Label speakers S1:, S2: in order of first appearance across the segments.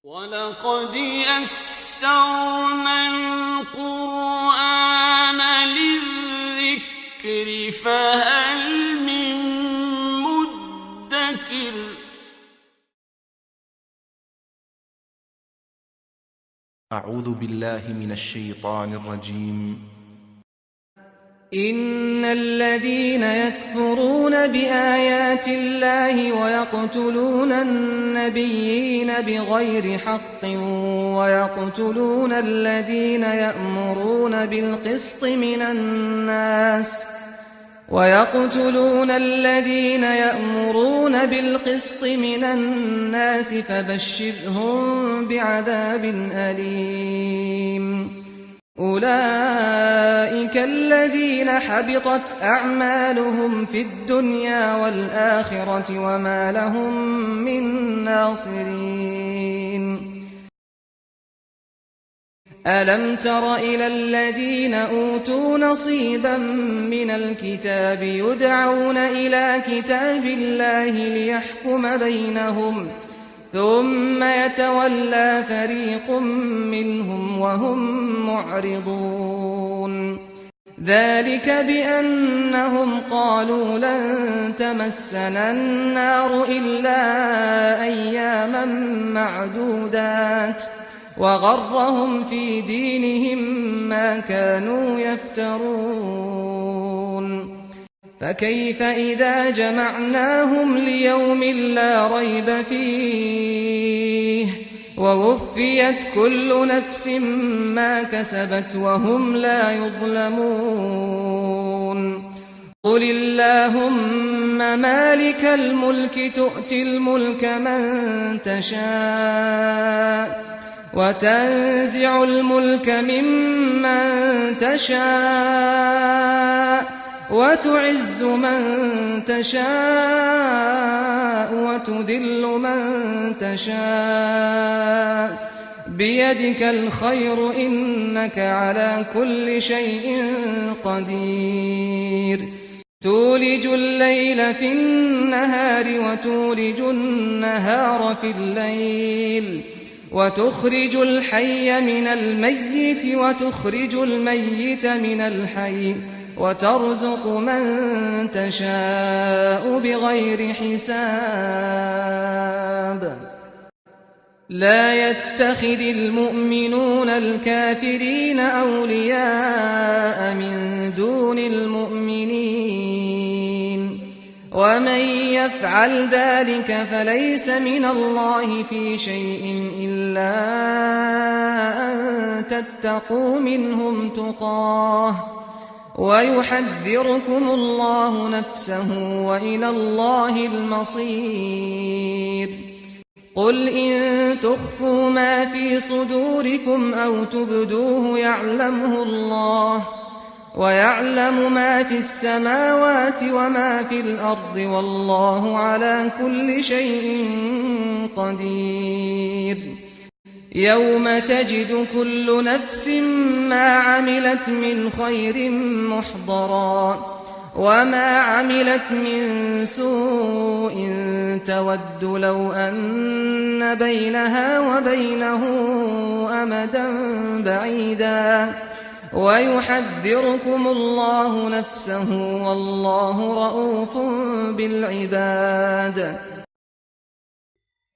S1: وَلَقَدْ يَسَّرْنَا الْقُرْآنَ لِلذِّكْرِ فَهَلْ مِن مُّدَّكِرٍ
S2: أعوذ بالله من الشيطان الرجيم.
S3: إن الذين يكفرون بآيات الله ويقتلون النبيين بغير حق ويقتلون الذين يأمرون بالقسط من الناس فبشرهم بعذاب أليم. أولئك الذين حبطت أعمالهم في الدنيا والآخرة وما لهم من ناصرين. ألم تر إلى الذين أوتوا نصيبا من الكتاب يدعون إلى كتاب الله ليحكم بينهم ثم يتولى فريق منهم وهم معرضون. ذلك بأنهم قالوا لن تمسنا النار إلا أياما معدودات وغرهم في دينهم ما كانوا يفترون. فكيف إذا جمعناهم ليوم لا ريب فيه ووفيت كل نفس ما كسبت وهم لا يظلمون. قل اللهم مالك الملك تؤتي الملك من تشاء وتنزع الملك ممن تشاء وتعز من تشاء وتذل من تشاء بيدك الخير إنك على كل شيء قدير. تولج الليل في النهار وتولج النهار في الليل وتخرج الحي من الميت وتخرج الميت من الحي وترزق من تشاء بغير حساب. لا يتخذ المؤمنون الكافرين أولياء من دون المؤمنين ومن يفعل ذلك فليس من الله في شيء إلا أن تتقوا منهم تقاه ويحذركم الله نفسه وإلى الله المصير. قل إن تخفوا ما في صدوركم أو تبدوه يعلمه الله ويعلم ما في السماوات وما في الأرض والله على كل شيء قدير. يوم تجد كل نفس ما عملت من خير محضرا وما عملت من سوء تود لو أن بينها وبينه أمدا بعيدا ويحذركم الله نفسه والله رؤوف بالعباد.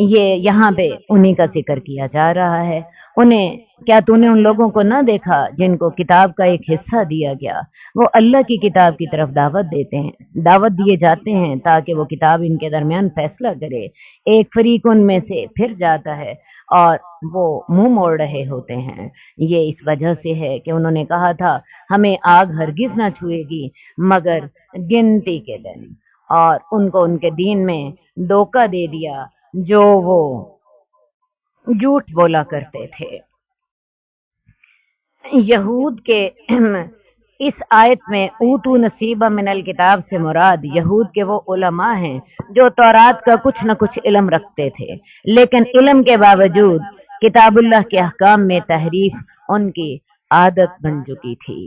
S4: یہ یہاں پہ انہی کا ذکر کیا جا رہا ہے۔ انہیں کیا تو نے ان لوگوں کو نہ دیکھا جن کو کتاب کا ایک حصہ دیا گیا؟ وہ اللہ کی کتاب کی طرف دعوت دیتے ہیں، دعوت دیے جاتے ہیں تاکہ وہ کتاب ان کے درمیان فیصلہ کرے۔ ایک فریق ان میں سے پھر جاتا ہے اور وہ منہ موڑ رہے ہوتے ہیں۔ یہ اس وجہ سے ہے کہ انہوں نے کہا تھا ہمیں آگ ہرگز نہ چھوئے گی مگر گنتی کے دن، اور ان کو ان کے دین میں دھوکہ دے دیا جو وہ جھوٹ بولا کرتے تھے۔ یہود کے اس آیت میں اوتو نصیبہ من الکتاب سے مراد یہود کے وہ علماء ہیں جو تورات کا کچھ نہ کچھ علم رکھتے تھے، لیکن علم کے باوجود کتاب اللہ کے احکام میں تحریف ان کی عادت بن چکی تھی۔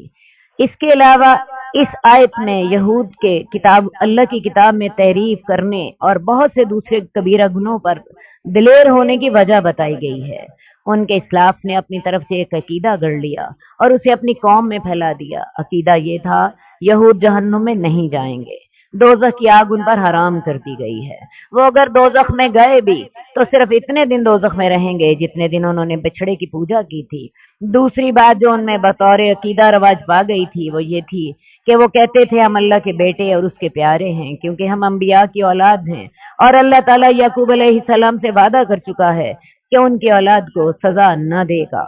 S4: اس کے علاوہ اس آیت میں یہود کے کتاب اللہ کی کتاب میں تحریف کرنے اور بہت سے دوسرے کبیرہ گناہوں پر دلیر ہونے کی وجہ بتائی گئی ہے۔ ان کے اسلاف نے اپنی طرف سے ایک عقیدہ گڑھ لیا اور اسے اپنی قوم میں پھیلا دیا۔ عقیدہ یہ تھا یہود جہنم میں نہیں جائیں گے، دوزخ کی آگ ان پر حرام کر دی گئی ہے۔ وہ اگر دوزخ میں گئے بھی تو صرف اتنے دن دوزخ میں رہیں گے جتنے دن انہوں نے بچڑے کی پوجا کی تھی۔ دوسری بات جو ان میں بطور عقیدہ رواج پا گئی تھی وہ یہ تھی کہ وہ کہتے تھے ہم اللہ کے بیٹے اور اس کے پیارے ہیں کیونکہ ہم انبیاء کی اولاد ہیں، اور اللہ تعالیٰ یعقوب علیہ السلام سے وعدہ کر چکا ہے کہ ان کی اولاد کو سزا نہ دے گا۔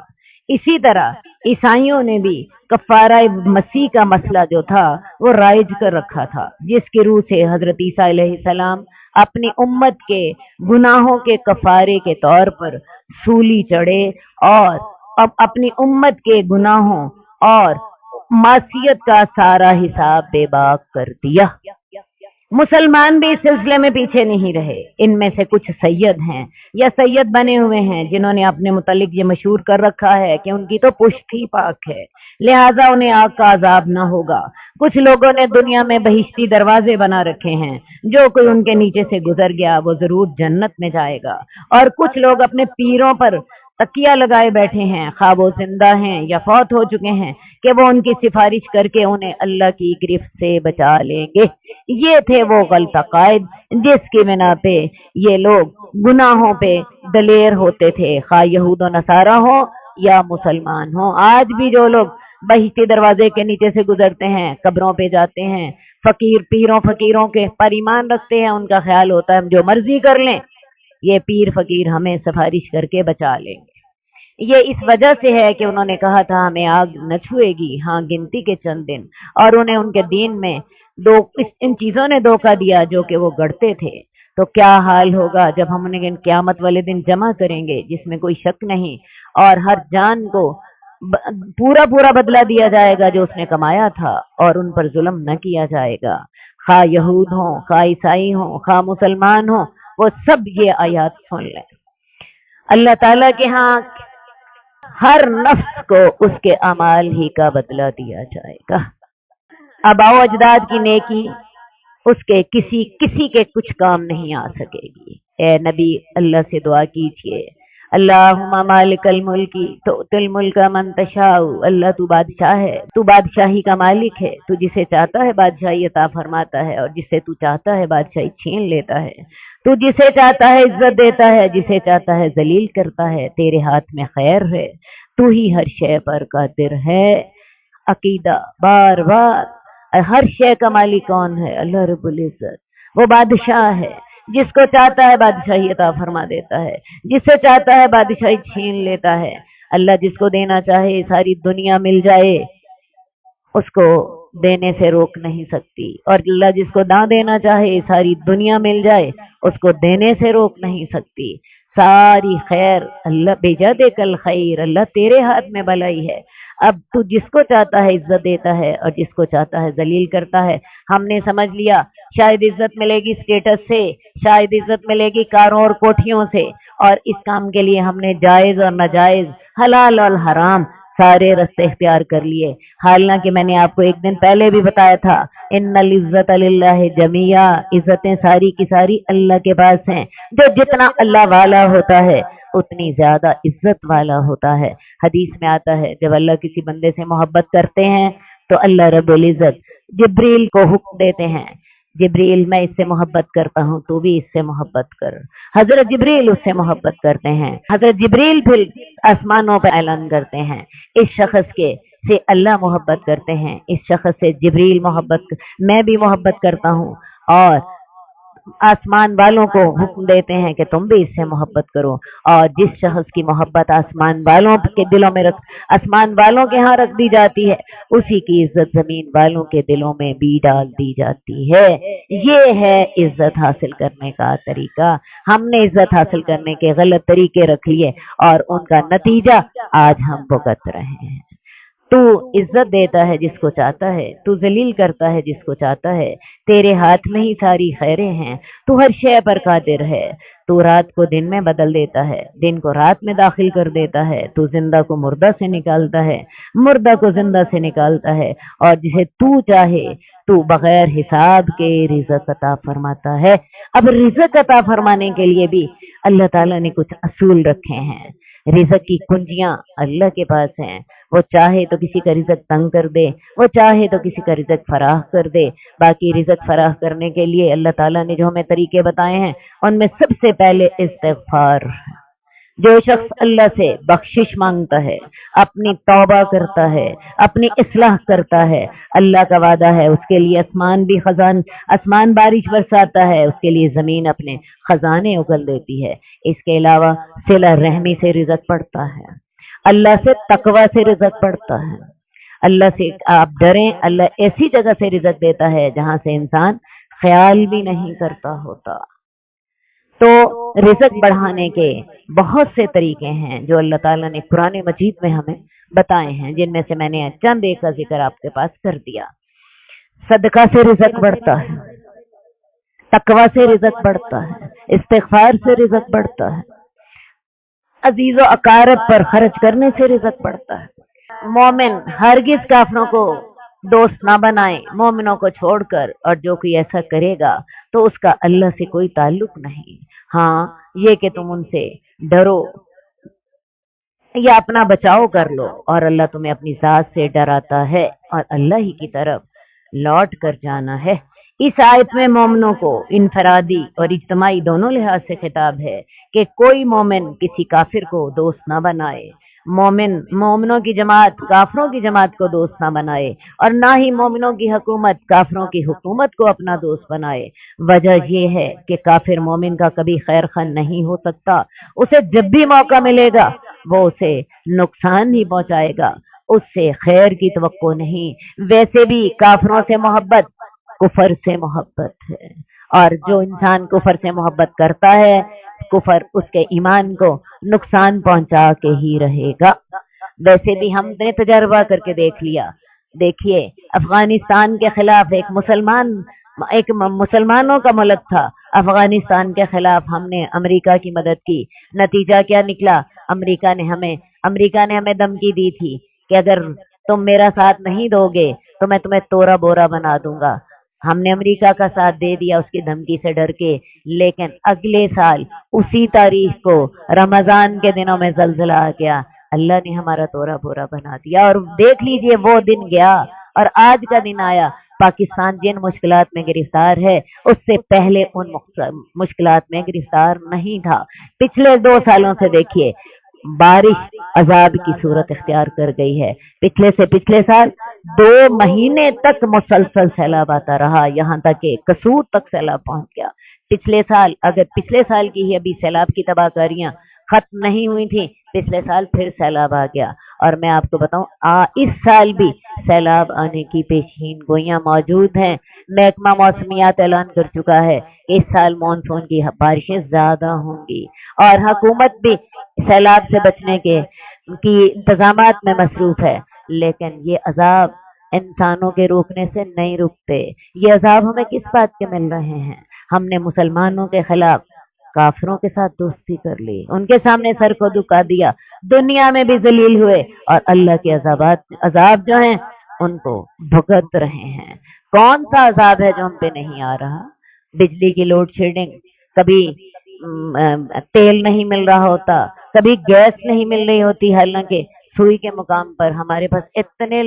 S4: اسی طرح عیسائیوں نے بھی کفارہ مسیح کا مسئلہ جو تھا وہ رائج کر رکھا تھا، جس کی روح سے حضرت عیسیٰ علیہ السلام اپنی امت کے گناہوں کے کفارے کے طور پر سولی چڑھے اور اب اپنی امت کے گناہوں اور معصیت کا سارا حساب بے باک کر دیا۔ مسلمان بھی اس سلسلے میں پیچھے نہیں رہے۔ ان میں سے کچھ سید ہیں یا سید بنے ہوئے ہیں جنہوں نے اپنے متعلق یہ مشہور کر رکھا ہے کہ ان کی تو پشت ہی پاک ہے، لہٰذا انہیں آگ کا عذاب نہ ہوگا۔ کچھ لوگوں نے دنیا میں بہشتی دروازے بنا رکھے ہیں، جو کوئی ان کے نیچے سے گزر گیا وہ ضرور جنت میں جائے گا، اور کچھ لوگ اپنے پیروں پر تکیہ لگائے بیٹھے ہیں، خواہ وہ زندہ ہیں یا فوت ہو چکے ہیں، کہ وہ ان کی سفارش کر کے انہیں اللہ کی گرفت سے بچا لیں گے۔ یہ تھے وہ غلط عقائد جس کی بنا پہ یہ لوگ گناہوں پہ دلیر ہوتے تھے، خواہ یہود و نصارہ ہوں یا مسلمان ہوں۔ آج بھی جو لوگ بہشتی دروازے کے نیچے سے گزرتے ہیں، قبروں پہ جاتے ہیں، پیروں فقیروں کے پر ایمان رکھتے ہیں، ان کا خیال ہوتا ہے ہم جو مرضی کر لیں، یہ پیر فقیر ہمیں سفارش کر کے بچا لیں گے۔ یہ اس وجہ سے ہے کہ انہوں نے کہا تھا ہمیں آگ نہ چھوئے گی، ہاں گنتی کے چند دن، اور انہیں ان کے دین میں ان چیزوں نے دھوکہ دیا جو کہ وہ گڑتے تھے۔ تو کیا حال ہوگا جب ہم انہیں قیامت والے دن جمع کریں گے جس میں کوئی شک نہیں، اور ہر جان کو پورا بدلہ دیا جائے گا جو اس نے کمایا تھا، اور ان پر ظلم نہ کیا جائے گا، خواہ یہود ہوں، خواہ عیسائی ہوں، خواہ مسلمان ہوں، وہ سب یہ آیات سن لیں۔ اللہ تعالیٰ کے ہاں ہر نفس کو اس کے اعمال ہی کا بدلہ دیا جائے گا۔ آباء و اجداد کی نیکی اس کے کسی کے کچھ کام نہیں آ سکے گی۔ اے نبی اللہ سے دعا کیجئے، اللہم مالک الملکی تؤتی الملک من تشاء، اللہ تو بادشاہ ہے، تو بادشاہی کا مالک ہے، تو جسے چاہتا ہے بادشاہی عطا فرماتا ہے اور جسے تو چاہتا ہے بادشاہی چھین لیتا ہے، تو جسے چاہتا ہے عزت دیتا ہے، جسے چاہتا ہے ذلیل کرتا ہے، تیرے ہاتھ میں خیر ہے، تو ہی ہر شے پر قادر ہے۔ عقیدہ بار بار، ہر شے کا مالک کون ہے؟ اللہ رب العزت، وہ بادشاہ ہے، جس کو چاہتا ہے بادشاہی عطا فرما دیتا ہے، جسے چاہتا ہے بادشاہی چھین لیتا ہے۔ اللہ جس کو دینا چاہے ساری دنیا مل جائے اس کو دینے سے روک نہیں سکتی، اور اللہ جس کو نہ دینا چاہے ساری دنیا مل جائے اس کو دینے سے روک نہیں سکتی۔ ساری خیر اللہ بجدک الخیر، اللہ تیرے ہاتھ میں بھلائی ہے۔ اب تو جس کو چاہتا ہے عزت دیتا ہے اور جس کو چاہتا ہے ذلیل کرتا ہے۔ ہم نے سمجھ لیا شاید عزت ملے گی اسٹیٹس سے، شاید عزت ملے گی کاروں اور کوٹھیوں سے، اور اس کام کے لیے ہم نے جائز اور ناجائز، حلال اور حرام سارے رستے اختیار کر لیے۔ حالانکہ میں نے آپ کو ایک دن پہلے بھی بتایا تھا ان العزت للہ جمیعا، عزتیں ساری کی ساری اللہ کے پاس ہیں۔ جو جتنا اللہ والا ہوتا ہے اتنی زیادہ عزت والا ہوتا ہے۔ حدیث میں آتا ہے جب اللہ کسی بندے سے محبت کرتے ہیں تو اللہ رب العزت جبریل کو حکم دیتے ہیں جبریل میں اس سے محبت کرتا ہوں، تو بھی اس سے محبت کر۔ حضرت جبریل اس سے محبت کرتے ہیں، حضرت جبریل پھر آسمانوں پہ اعلان کرتے ہیں اس شخص کے سے اللہ محبت کرتے ہیں، اس شخص سے جبریل میں بھی محبت کرتا ہوں، اور آسمان والوں کو حکم دیتے ہیں کہ تم بھی اس سے محبت کرو، اور جس شخص کی محبت آسمان والوں کے دلوں میں آسمان والوں کے ہاں رکھ دی جاتی ہے، اسی کی عزت زمین والوں کے دلوں میں بھی ڈال دی جاتی ہے۔ یہ ہے عزت حاصل کرنے کا طریقہ۔ ہم نے عزت حاصل کرنے کے غلط طریقے رکھ لیے اور ان کا نتیجہ آج ہم بھگت رہے ہیں۔ تو عزت دیتا ہے جس کو چاہتا ہے، تو ذلیل کرتا ہے جس کو چاہتا ہے، تیرے ہاتھ میں ہی ساری خیریں ہیں، تو ہر شے پر قادر ہے، تو رات کو دن میں بدل دیتا ہے، دن کو رات میں داخل کر دیتا ہے، تو زندہ کو مردہ سے نکالتا ہے، مردہ کو زندہ سے نکالتا ہے، اور جسے تو چاہے تو بغیر حساب کے رزق عطا فرماتا ہے۔ اب رزق عطا فرمانے کے لیے بھی اللہ تعالیٰ نے کچھ اصول رکھے ہیں۔ رزق کی کنجیاں اللہ کے پاس ہیں، وہ چاہے تو کسی کا رزق تنگ کر دے، وہ چاہے تو کسی کا رزق فراخ کر دے۔ باقی رزق فراخ کرنے کے لیے اللہ تعالیٰ نے جو ہمیں طریقے بتائے ہیں، ان میں سب سے پہلے استغفار۔ جو شخص اللہ سے بخشش مانگتا ہے، اپنی توبہ کرتا ہے، اپنی اصلاح کرتا ہے، اللہ کا وعدہ ہے اس کے لیے آسمان بارش برساتا ہے، اس کے لیے زمین اپنے خزانے اگل دیتی ہے۔ اس کے علاوہ صلہ رحمی سے رزق بڑھتا ہے، اللہ سے تقوی سے رزق بڑھتا ہے۔ اللہ سے آپ ڈریں، اللہ ایسی جگہ سے رزق دیتا ہے جہاں سے انسان خیال بھی نہیں کرتا ہوتا۔ تو رزق بڑھانے کے بہت سے طریقے ہیں جو اللہ تعالیٰ نے قرآن مجید میں ہمیں بتائے ہیں، جن میں سے میں نے چند ایک کا ذکر آپ کے پاس کر دیا۔ صدقہ سے رزق بڑھتا ہے، تقوی سے رزق بڑھتا ہے، استغفار سے رزق بڑھتا ہے، عزیز و اقارب پر خرچ کرنے سے رزق بڑھتا ہے۔ مومن ہرگز کافروں کو دوست نہ بنائے مومنوں کو چھوڑ کر، اور جو کوئی ایسا کرے گا تو اس کا اللہ سے کوئی تعلق نہیں۔ ہاں یہ کہ تم ان سے ڈرو یا اپنا بچاؤ کر لو، اور اللہ تمہیں اپنی ذات سے ڈراتا ہے اور اللہ ہی کی طرف لوٹ کر جانا ہے۔ اس آیت میں مومنوں کو انفرادی اور اجتماعی دونوں لحاظ سے خطاب ہے کہ کوئی مومن کسی کافر کو دوست نہ بنائے، مومنوں کی جماعت کافروں کی جماعت کو دوست نہ بنائے، اور نہ ہی مومنوں کی حکومت کافروں کی حکومت کو اپنا دوست بنائے۔ وجہ یہ ہے کہ کافر مومن کا کبھی خیر خواہ نہیں ہو سکتا، اسے جب بھی موقع ملے گا وہ اسے نقصان ہی پہنچائے گا، اس سے خیر کی توقع نہیں۔ ویسے بھی کافروں سے محبت کفر سے محبت ہے، اور جو انسان کفر سے محبت کرتا ہے، کفر اس کے ایمان کو نقصان پہنچا کے ہی رہے گا۔ ویسے بھی ہم نے تجربہ کر کے دیکھ لیا، دیکھیے افغانستان کے خلاف ایک مسلمانوں کا ملک تھا، افغانستان کے خلاف ہم نے امریکہ کی مدد کی، نتیجہ کیا نکلا؟ امریکہ نے ہمیں دھمکی دی تھی کہ اگر تم میرا ساتھ نہیں دو گے تو میں تمہیں تورا بورا بنا دوں گا۔ ہم نے امریکہ کا ساتھ دے دیا اس کی دھمکی سے ڈر کے، لیکن اگلے سال اسی تاریخ کو رمضان کے دنوں میں زلزلہ آ گیا، اللہ نے ہمارا تورا بورا بنا دیا، اور دیکھ لیجئے وہ دن گیا اور آج کا دن آیا۔ پاکستان جن مشکلات میں گرفتار ہے اس سے پہلے ان مشکلات میں گرفتار نہیں تھا۔ پچھلے 2 سالوں سے دیکھیے بارش عذاب کی صورت اختیار کر گئی ہے۔ پچھلے سال 2 مہینے تک مسلسل سیلاب آتا رہا، یہاں تک کہ قصور تک سیلاب پہنچ گیا۔ پچھلے سال کی ہی ابھی سیلاب کی تباہ کاریاں ختم نہیں ہوئی تھی، پچھلے سال پھر سیلاب آ گیا، اور میں آپ کو بتاؤں اس سال بھی سیلاب آنے کی پیشین گوئیاں موجود ہیں۔ محکمہ موسمیات اعلان کر چکا ہے اس سال مانسون کی بارشیں زیادہ ہوں گی، اور حکومت بھی سیلاب سے بچنے کی انتظامات میں مصروف ہے، لیکن یہ عذاب انسانوں کے روکنے سے نہیں رکتے۔ یہ عذاب ہمیں کس بات کے مل رہے ہیں؟ ہم نے مسلمانوں کے خلاف کافروں کے ساتھ دوستی کر لی، ان کے سامنے سر کو جھکا دیا، دنیا میں بھی ذلیل ہوئے، اور اللہ کے عذاب جو ہیں ان کو بھگت رہے ہیں۔ کون سا عذاب ہے جو ہم پہ نہیں آ رہا؟ بجلی کی لوڈ شیڈنگ، کبھی تیل نہیں مل رہا ہوتا، کبھی گیس نہیں مل رہی ہوتی، حالانکہ سوئی کے مقام پر ہمارے پاس اتنے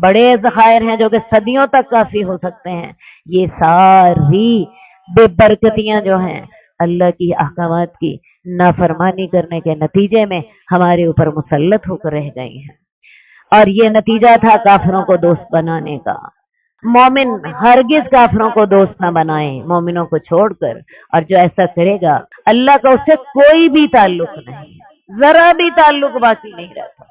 S4: بڑے ذخائر ہیں جو کہ صدیوں تک کافی ہو سکتے ہیں. یہ ساری بے برکتیاں جو ہیں اللہ کی احکامات کی نافرمانی کرنے کے نتیجے میں ہمارے اوپر مسلط ہو کر رہ گئی ہیں. اور یہ نتیجہ تھا کافروں کو دوست بنانے کا. مومن ہرگز کافروں کو دوست نہ بنائیں مومنوں کو چھوڑ کر. اور جو ایسا کرے گا اللہ کا اس سے کوئی بھی تعلق نہیں، ذرا بھی تعلق باقی نہیں رہتا.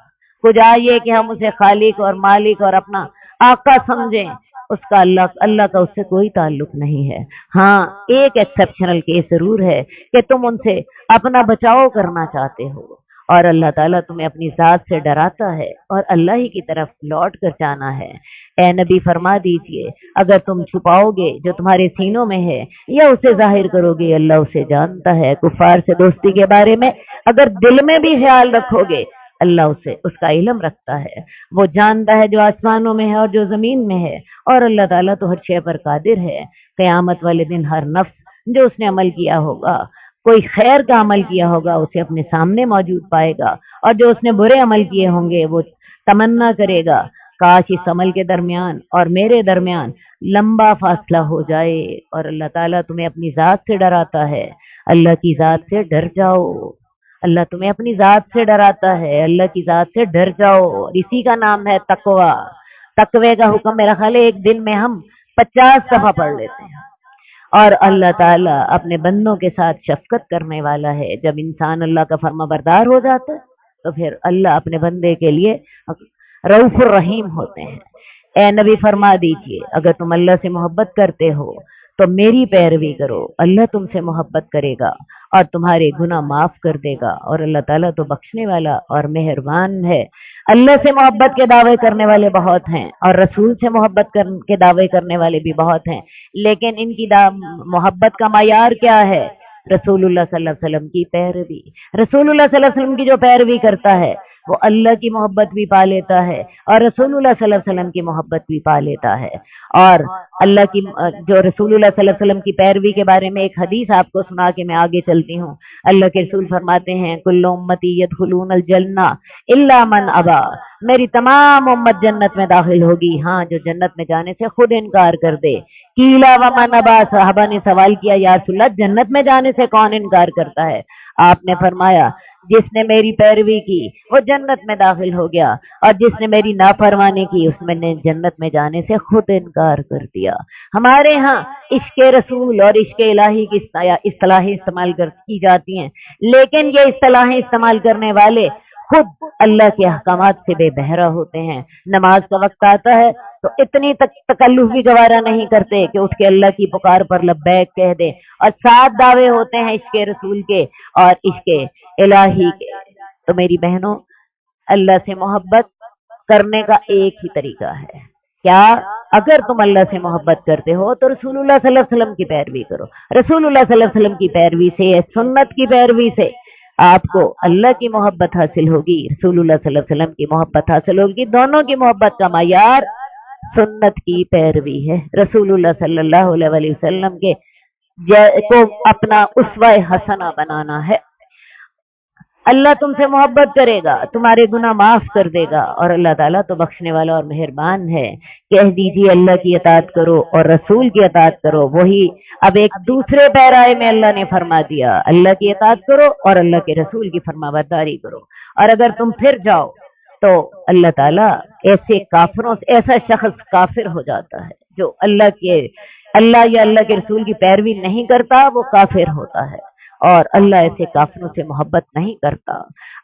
S4: کچھ آئیے کہ ہم اسے خالق اور مالک اور اپنا آقا سمجھیں، اس کا اللہ کا اس سے کوئی تعلق نہیں ہے. ہاں ایک ایکسپشنل کیس ضرور ہے کہ تم ان سے اپنا بچاؤ کرنا چاہتے ہو اور اللہ تعالیٰ تمہیں اپنی ذات سے ڈراتا ہے اور اللہ ہی کی طرف لوٹ کر جانا ہے. اے نبی فرما دیجئے اگر تم چھپاؤ گے جو تمہارے سینوں میں ہے یا اسے ظاہر کرو گے اللہ اسے جانتا ہے. کفار سے دوستی کے بارے میں اگر دل میں بھی خیال رکھو گے اللہ اس کا علم رکھتا ہے. وہ جانتا ہے جو آسمانوں میں ہے اور جو زمین میں ہے اور اللہ تعالیٰ تو ہر شے پر قادر ہے. قیامت والے دن ہر نفس جو اس نے عمل کیا ہوگا، کوئی خیر کا عمل کیا ہوگا اسے اپنے سامنے موجود پائے گا، اور جو اس نے برے عمل کیے ہوں گے وہ تمنا کرے گا کاش اس عمل کے درمیان اور میرے درمیان لمبا فاصلہ ہو جائے. اور اللہ تعالیٰ تمہیں اپنی ذات سے ڈراتا ہے. اللہ کی ذات سے ڈر جاؤ. اللہ تمہیں اپنی ذات سے ڈراتا ہے. اللہ کی ذات سے ڈر جاؤ. اور اسی کا نام ہے تقوی. تقوی کا حکم میرا خیال ہے ایک دن میں ہم 50 دفعہ پڑھ لیتے ہیں. اور اللہ تعالیٰ اپنے بندوں کے ساتھ شفقت کرنے والا ہے. جب انسان اللہ کا فرما بردار ہو جاتا ہے تو پھر اللہ اپنے بندے کے لیے رؤوف الرحیم ہوتے ہیں. اے نبی فرما دیجئے اگر تم اللہ سے محبت کرتے ہو تو میری پیروی کرو. اللہ تم سے محبت کرے گا اور تمہارے گناہ معاف کر دے گا. اور اللہ تعالیٰ تو بخشنے والا اور مہربان ہے. اللہ سے محبت کے دعوے کرنے والے بہت ہیں اور رسول سے محبت کے دعوے کرنے والے بھی بہت ہیں، لیکن ان کی محبت کا معیار کیا ہے؟ رسول اللہ صلی اللہ علیہ وسلم کی پیروی. رسول اللہ صلی اللہ علیہ وسلم کی جو پیروی کرتا ہے وہ اللہ کی محبت بھی پا لیتا ہے اور رسول اللہ صلی اللہ علیہ وسلم کی محبت بھی پا لیتا ہے. اور اللہ کی جو رسول اللہ صلی اللہ علیہ وسلم کی پیروی کے بارے میں ایک حدیث آپ کو سنا کے میں آگے چلتی ہوں. اللہ کے رسول فرماتے ہیں کل امتی یدخلون الجنہ الا من ابا. میری تمام امت جنت میں داخل ہوگی ہاں جو جنت میں جانے سے خود انکار کر دے. قیل ومن ابا. صحابہ نے سوال کیا یا رسول اللہ جنت میں جانے سے کون انکار کرتا ہے؟ آپ نے فرمایا جس نے میری پیروی کی وہ جنت میں داخل ہو گیا اور جس نے میری نافرمانی کی اس میں نے جنت میں جانے سے خود انکار کر دیا. ہمارے ہاں عشق رسول اور عشق الہی کی اصطلاحیں استعمال کی جاتی ہیں، لیکن یہ اصطلاحیں استعمال کرنے والے خود اللہ کے احکامات سے بے بہرہ ہوتے ہیں. نماز کا وقت آتا ہے تو اتنی تکلف بھی گوارا نہیں کرتے کہ اٹھ کے اللہ کی پکار پر لبیک کہہ دیں. اور 7 دعوے ہوتے ہیں عشق رسول کے اور عشق الہی کے. تو میری بہنوں اللہ سے محبت کرنے کا ایک ہی طریقہ ہے. کیا؟ اگر تم اللہ سے محبت کرتے ہو تو رسول اللہ صلی اللہ علیہ وسلم کی پیروی کرو. رسول اللہ صلی اللہ علیہ وسلم کی پیروی سے، سنت کی پیروی سے آپ کو اللہ کی محبت حاصل ہوگی، رسول اللہ صلی اللہ علیہ وسلم کی محبت حاصل ہوگی. دونوں کی محبت کا معیار سنت کی پیروی ہے. رسول اللہ صلی اللہ علیہ وسلم کے کو اپنا اسوہ حسنہ بنانا ہے. اللہ تم سے محبت کرے گا، تمہارے گناہ معاف کر دے گا اور اللہ تعالیٰ تو بخشنے والا اور مہربان ہے. کہہ دیجیے اللہ کی اطاعت کرو اور رسول کی اطاعت کرو. وہی اب ایک دوسرے پیرائے میں اللہ نے فرما دیا اللہ کی اطاعت کرو اور اللہ کے رسول کی فرما برداری کرو. اور اگر تم پھر جاؤ تو اللہ تعالیٰ ایسے کافروں سے، ایسا شخص کافر ہو جاتا ہے جو اللہ یا اللہ کے رسول کی پیروی نہیں کرتا وہ کافر ہوتا ہے اور اللہ ایسے کافروں سے محبت نہیں کرتا.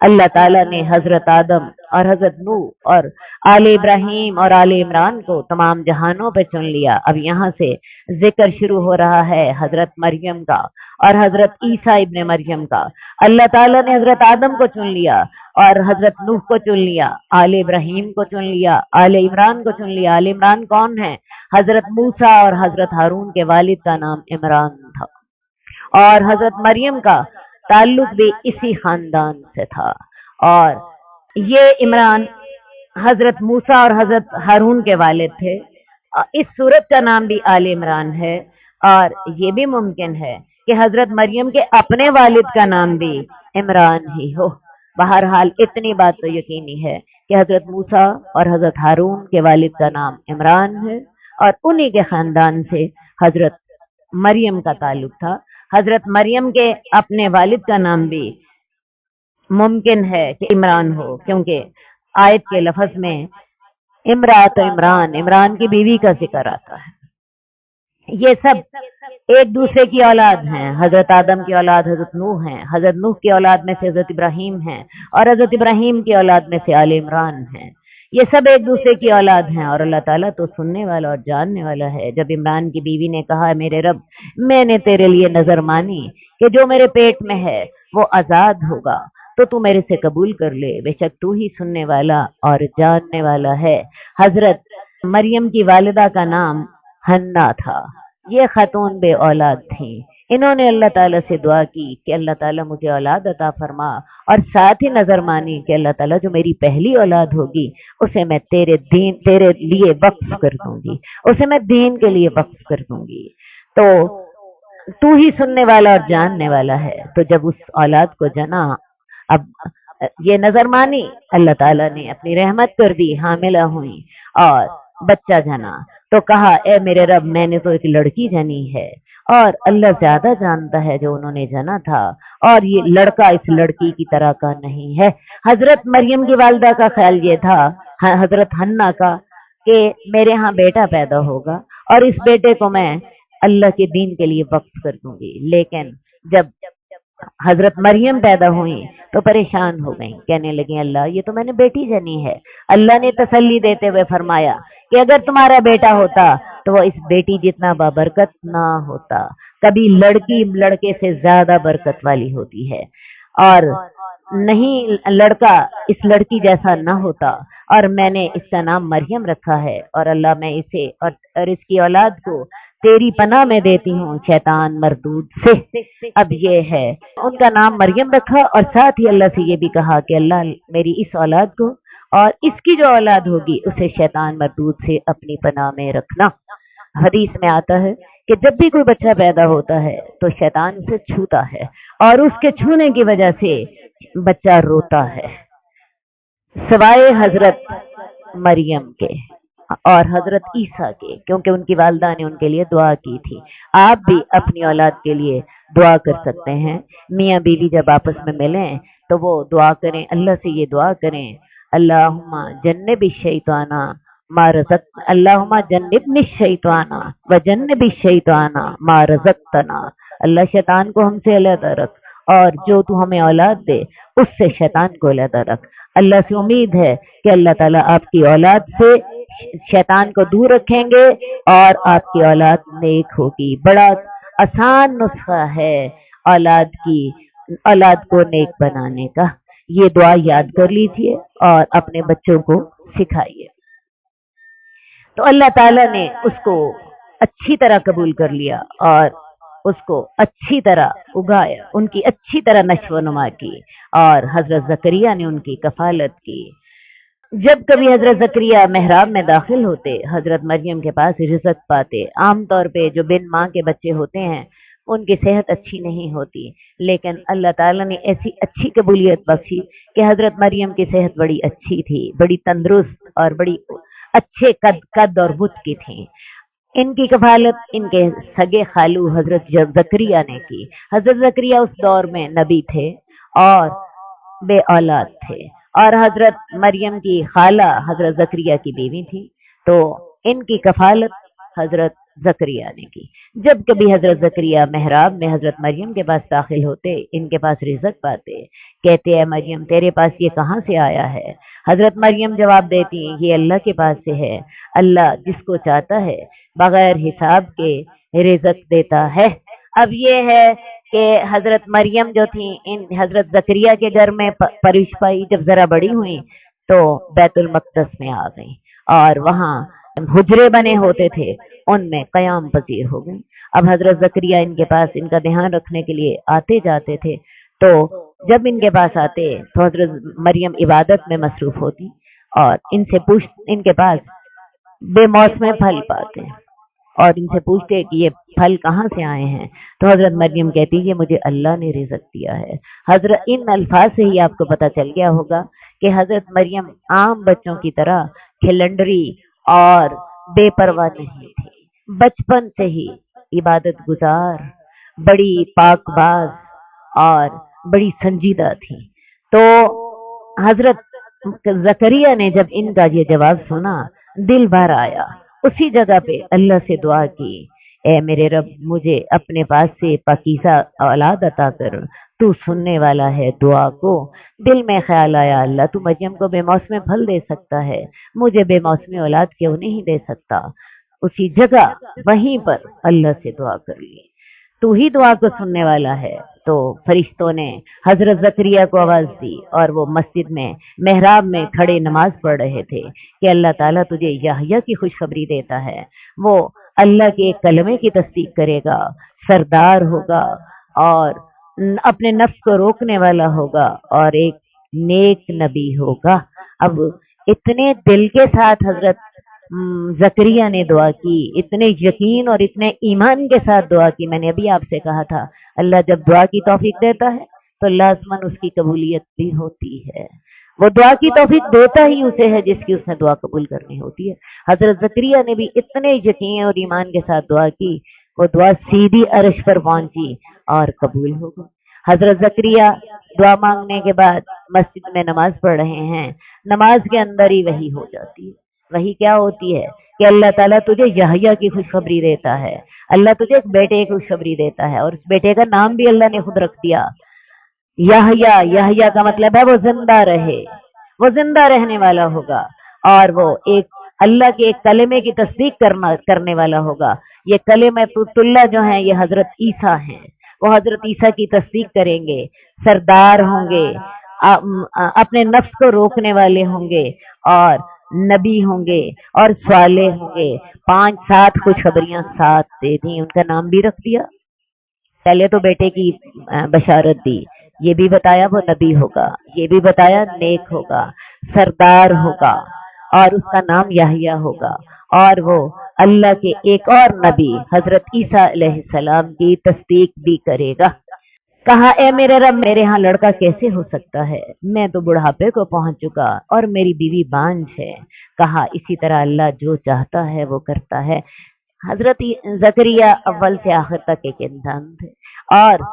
S4: اللہ تعالیٰ نے حضرت آدم اور حضرت نوح اور آل ابراہیم اور آل عمران کو تمام جہانوں پہ چن لیا. اب یہاں سے ذکر شروع ہو رہا ہے حضرت مریم کا اور حضرت عیسیٰ ابن مریم کا. اللہ تعالیٰ نے حضرت آدم کو چن لیا اور حضرت نوح کو چن لیا، آل ابراہیم کو چن لیا، آل عمران کو چن لیا. آل عمران کون ہے؟ حضرت موسیٰ اور حضرت ہارون کے والد کا نام عمران تھا اور حضرت مریم کا تعلق بھی اسی خاندان سے تھا. اور یہ عمران حضرت موسیٰ اور حضرت ہارون کے والد تھے. اس سورت کا نام بھی آل عمران ہے اور یہ بھی ممکن ہے کہ حضرت مریم کے اپنے والد کا نام بھی عمران ہی ہو. بہرحال اتنی بات تو یقینی ہے کہ حضرت موسیٰ اور حضرت ہارون کے والد کا نام عمران ہے، اور انہی کے خاندان سے حضرت مریم کا تعلق تھا۔ حضرت مریم کے اپنے والد کا نام بھی ممکن ہے کہ عمران ہو، کیونکہ آیت کے لفظ میں امرات عمران، عمران کی بیوی کا ذکر آتا ہے۔ یہ سب ایک دوسرے کی اولاد ہیں۔ حضرت آدم کی اولاد حضرت نوح ہیں، حضرت نوح کی اولاد میں سے حضرت ابراہیم ہیں، اور حضرت ابراہیم کی اولاد میں سے آل عمران ہیں۔ یہ سب ایک دوسرے کی اولاد ہیں، اور اللہ تعالیٰ تو سننے والا اور جاننے والا ہے۔ جب عمران کی بیوی نے کہا میرے رب، میں نے تیرے لیے نظر مانی کہ جو میرے پیٹ میں ہے وہ آزاد ہوگا، تو تو میرے سے قبول کر لے، بے شک تو ہی سننے والا اور جاننے والا ہے۔ حضرت مریم کی والدہ کا نام حنا تھا۔ یہ خاتون بے اولاد تھیں۔ انہوں نے اللہ تعالیٰ سے دعا کی کہ اللہ تعالیٰ مجھے اولاد عطا فرما، اور ساتھ ہی نظر مانی کہ اللہ تعالیٰ جو میری پہلی اولاد ہوگی اسے میں تیرے لیے وقف کر دوں گی، اسے میں دین کے لیے وقف کر دوں گی، تو ہی سننے والا اور جاننے والا ہے۔ تو جب اس اولاد کو جنا، اب یہ نظر مانی، اللہ تعالیٰ نے اپنی رحمت کر دی، حاملہ ہوئی اور بچہ جنا، تو کہا اے میرے رب، میں نے تو ایک لڑکی جنی ہے، اور اللہ زیادہ جانتا ہے جو انہوں نے جنا تھا، اور یہ لڑکا اس لڑکی کی طرح کا نہیں ہے۔ حضرت مریم کی والدہ کا خیال یہ تھا، حضرت حنا کا، کہ میرے ہاں بیٹا پیدا ہوگا اور اس بیٹے کو میں اللہ کے دین کے لیے وقف کر دوں گی۔ لیکن جب حضرت مریم پیدا ہوئی تو پریشان ہو گئیں، کہنے لگیں اللہ، یہ تو میں نے بیٹی جنی ہے۔ اللہ نے تسلی دیتے ہوئے فرمایا کہ اگر تمہارا بیٹا ہوتا تو وہ اس بیٹی جتنا بابرکت نہ ہوتا، کبھی لڑکی لڑکے سے زیادہ برکت والی ہوتی ہے، اور نہیں لڑکا اس لڑکی جیسا نہ ہوتا، اور میں نے اس کا نام مریم رکھا ہے، اور اللہ میں اسے اور اس کی اولاد کو تیری پناہ میں دیتی ہوں شیطان مردود سے۔ اب یہ ہے، ان کا نام مریم رکھا، اور ساتھ ہی اللہ سے یہ بھی کہا کہ اللہ میری اس اولاد کو اور اس کی جو اولاد ہوگی اسے شیطان مردود سے اپنی پناہ میں رکھنا۔ حدیث میں آتا ہے کہ جب بھی کوئی بچہ پیدا ہوتا ہے تو شیطان اسے چھوتا ہے، اور اس کے چھونے کی وجہ سے بچہ روتا ہے، سوائے حضرت مریم کے اور حضرت عیسیٰ کے، کیونکہ ان کی والدہ نے ان کے لیے دعا کی تھی۔ آپ بھی اپنی اولاد کے لیے دعا کر سکتے ہیں۔ میاں بیوی جب آپس میں ملیں تو وہ دعا کریں، اللہ سے یہ دعا کریں، اللہم جنب الشیطان ما رزق، اللہم جنبنی الشیطان وجنب الشیطان ما رزقتنا، اللہ شیطان کو ہم سے علیحدہ رکھ، اور جو تو ہمیں اولاد دے اس سے شیطان کو علیحدہ رکھ۔ اللہ سے امید ہے کہ اللہ تعالیٰ آپ کی اولاد سے شیطان کو دور رکھیں گے اور آپ کی اولاد نیک ہوگی۔ بڑا آسان نسخہ ہے اولاد کو نیک بنانے کا۔ یہ دعا یاد کر لیجئے اور اپنے بچوں کو سکھائیے۔ تو اللہ تعالیٰ نے اس کو اچھی طرح قبول کر لیا اور اس کو اچھی طرح اگایا، ان کی اچھی طرح نشو و نما کی، اور حضرت زکریا نے ان کی کفالت کی۔ جب کبھی حضرت زکریا محراب میں داخل ہوتے، حضرت مریم کے پاس رزق پاتے۔ عام طور پہ جو بن ماں کے بچے ہوتے ہیں ان کی صحت اچھی نہیں ہوتی، لیکن اللہ تعالیٰ نے ایسی اچھی قبولیت بخشی کہ حضرت مریم کی صحت بڑی اچھی تھی، بڑی تندرست اور بڑی اچھے قد اور بت کی تھیں۔ ان کی کفالت ان کے سگے خالو حضرت زکریا نے کی۔ حضرت زکریا اس دور میں نبی تھے اور بے اولاد تھے، اور حضرت مریم کی خالہ حضرت زکریا کی بیوی تھی، تو ان کی کفالت حضرت زکریا نے کی۔ جب کبھی حضرت زکریا محراب میں حضرت مریم کے پاس داخل ہوتے، ان کے پاس رزق پاتے، کہتے ہیں مریم تیرے پاس یہ کہاں سے آیا ہے؟ حضرت مریم جواب دیتی ہیں یہ اللہ کے پاس سے ہے، اللہ جس کو چاہتا ہے بغیر حساب کے رزق دیتا ہے۔ اب یہ ہے کہ حضرت مریم جو تھیں ان حضرت زکریا کے گھر میں پرورش پائی، جب ذرا بڑی ہوئی تو بیت المقدس میں آ گئیں، اور وہاں حجرے بنے ہوتے تھے ان میں قیام پذیر ہو گئیں۔ اب حضرت زکریا ان کے پاس ان کا دھیان رکھنے کے لیے آتے جاتے تھے، تو جب ان کے پاس آتے تو حضرت مریم عبادت میں مصروف ہوتی اور ان سے ان کے پاس بے موسم پھل پاتے اور ان سے پوچھتے کہ یہ پھل کہاں سے آئے ہیں، تو حضرت مریم کہتی کہ مجھے اللہ نے رزق دیا ہے۔ حضرت ان الفاظ سے ہی آپ کو پتہ چل گیا ہوگا کہ حضرت مریم عام بچوں کی طرح کھلنڈری اور بے پرواہ نہیں تھی، بچپن سے ہی عبادت گزار، بڑی پاک باز اور بڑی سنجیدہ تھی۔ تو حضرت زکریا نے جب ان کا یہ جواب سنا، دل بھر آیا، اسی جگہ پہ اللہ سے دعا کی، اے میرے رب مجھے اپنے پاس سے پاکیزہ اولاد عطا کر، تو سننے والا ہے دعا کو۔ دل میں خیال آیا اللہ تو مریم کو بے موسم پھل دے سکتا ہے، مجھے بے موسمی اولاد کیوں نہیں دے سکتا؟ اسی جگہ وہیں پر اللہ سے دعا کر لی، تو ہی دعا کو سننے والا ہے۔ تو فرشتوں نے حضرت زکریا کو آواز دی اور وہ مسجد میں محراب میں کھڑے نماز پڑھ رہے تھے کہ اللہ تعالیٰ تجھے یحییٰ کی خوشخبری دیتا ہے، وہ اللہ کے ایک کلمے کی تصدیق کرے گا، سردار ہوگا اور اپنے نفس کو روکنے والا ہوگا اور ایک نیک نبی ہوگا۔ اب اتنے دل کے ساتھ حضرت زکریا نے دعا کی، اتنے یقین اور اتنے ایمان کے ساتھ دعا کی۔ میں نے ابھی آپ سے کہا تھا اللہ جب دعا کی توفیق دیتا ہے تو لازماً اس کی قبولیت بھی ہوتی ہے، وہ دعا کی توفیق دیتا ہی اسے ہے جس کی اس نے دعا قبول کرنی ہوتی ہے۔ حضرت زکریا نے بھی اتنے یقین اور ایمان کے ساتھ دعا کی، وہ دعا سیدھی عرش پر پہنچی اور قبول ہو گئی۔ حضرت زکریا دعا مانگنے کے بعد مسجد میں نماز پڑھ رہے ہیں، نماز کے اندر ہی وحی ہو جاتی ہے۔ وہی کیا ہوتی ہے کہ اللہ تعالیٰ تجھے یحییٰ کی خوشخبری دیتا ہے، اللہ تجھے ایک بیٹے کی خوشخبری دیتا ہے، اور اس بیٹے کا نام بھی اللہ نے خود رکھ دیا یحییٰ۔ یحییٰ کا مطلب ہے وہ زندہ رہے، وہ زندہ رہنے والا ہوگا، اور وہ ایک اللہ کے ایک کلمے کی تصدیق کرنے والا ہوگا۔ یہ کلمۃ اللہ جو ہیں یہ حضرت عیسیٰ ہیں، وہ حضرت عیسیٰ کی تصدیق کریں گے، سردار ہوں گے، اپنے نفس کو روکنے والے ہوں گے، اور نبی ہوں گے اور صالح ہوں گے۔ 5-7 خوشخبریاں ساتھ دے دیں، ان کا نام بھی رکھ دیا۔ پہلے تو بیٹے کی بشارت دی، یہ بھی بتایا وہ نبی ہوگا، یہ بھی بتایا نیک ہوگا، سردار ہوگا، اور اس کا نام یحییٰ ہوگا، اور وہ اللہ کے ایک اور نبی حضرت عیسیٰ علیہ السلام کی تصدیق بھی کرے گا۔ کہا اے میرے رب میرے ہاں لڑکا کیسے ہو سکتا ہے، میں تو بڑھاپے کو پہنچ چکا اور میری بیوی بانجھ ہے۔ کہا اسی طرح اللہ جو چاہتا ہے وہ کرتا ہے۔ حضرت زکریا اول سے آخر تک ایک انسان تھے، اور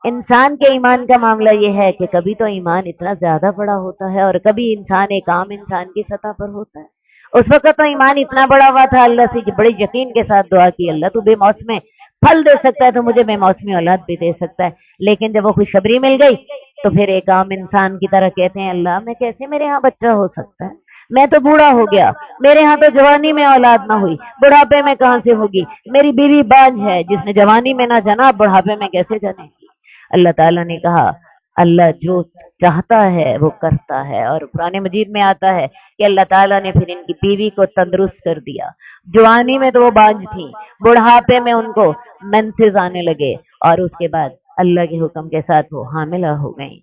S4: انسان کے ایمان کا معاملہ یہ ہے کہ کبھی تو ایمان اتنا زیادہ بڑا ہوتا ہے اور کبھی انسان ایک عام انسان کی سطح پر ہوتا ہے۔ اس وقت تو ایمان اتنا بڑا ہوا تھا، اللہ سے بڑے یقین کے ساتھ دعا کی اللہ تو بے موسم پھل دے سکتا ہے تو مجھے بے موسمی اولاد بھی دے سکتا ہے۔ لیکن جب وہ خوشخبری مل گئی تو پھر ایک عام انسان کی طرح کہتے ہیں اللہ میں کیسے میرے ہاں بچہ ہو سکتا ہے، میں تو بوڑھا ہو گیا، میرے ہاں تو جوانی میں اولاد نہ ہوئی، بڑھاپے میں کہاں سے ہوگی، میری بیوی بانجھ ہے، جس نے جوانی میں نہ جنا بڑھاپے میں کیسے جنے گی۔ اللہ تعالیٰ نے کہا اللہ جو چاہتا ہے وہ کرتا ہے، اور قرآن مجید میں آتا ہے کہ اللہ تعالیٰ نے پھر ان کی بیوی کو تندرست کر دیا۔ جوانی میں تو وہ بانجھ تھی، بڑھاپے میں ان کو مینسز آنے لگے، اور اس کے بعد اللہ کے حکم کے ساتھ وہ حاملہ ہو گئیں۔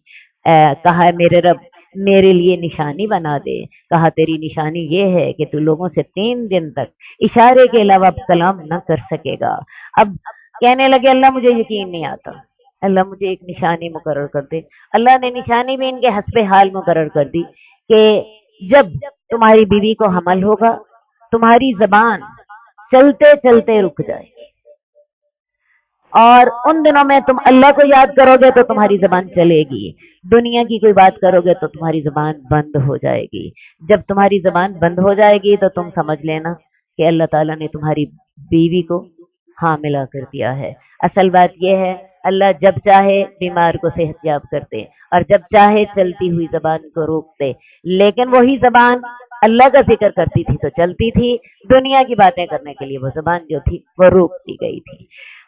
S4: کہا میرے رب میرے لیے نشانی بنا دے۔ کہا تیری نشانی یہ ہے کہ تو لوگوں سے 3 دن تک اشارے کے علاوہ کلام نہ کر سکے گا۔ اب کہنے لگے اللہ مجھے یقین نہیں آتا، اللہ مجھے ایک نشانی مقرر کر دے۔ اللہ نے نشانی بھی ان کے حسب حال مقرر کر دی کہ جب تمہاری بیوی کو حمل ہوگا تمہاری زبان چلتے چلتے رک جائے گی، اور ان دنوں میں تم اللہ کو یاد کرو گے تو تمہاری زبان چلے گی، دنیا کی کوئی بات کرو گے تو تمہاری زبان بند ہو جائے گی۔ جب تمہاری زبان بند ہو جائے گی تو تم سمجھ لینا کہ اللہ تعالیٰ نے تمہاری بیوی کو حاملہ کر دیا ہے۔ اصل بات یہ ہے اللہ جب چاہے بیمار کو صحت یاب کرتے اور جب چاہے چلتی ہوئی زبان کو روکتے، لیکن وہی زبان اللہ کا ذکر کرتی تھی تو چلتی تھی، دنیا کی باتیں کرنے کے لیے وہ زبان جو تھی وہ روک دی گئی تھی۔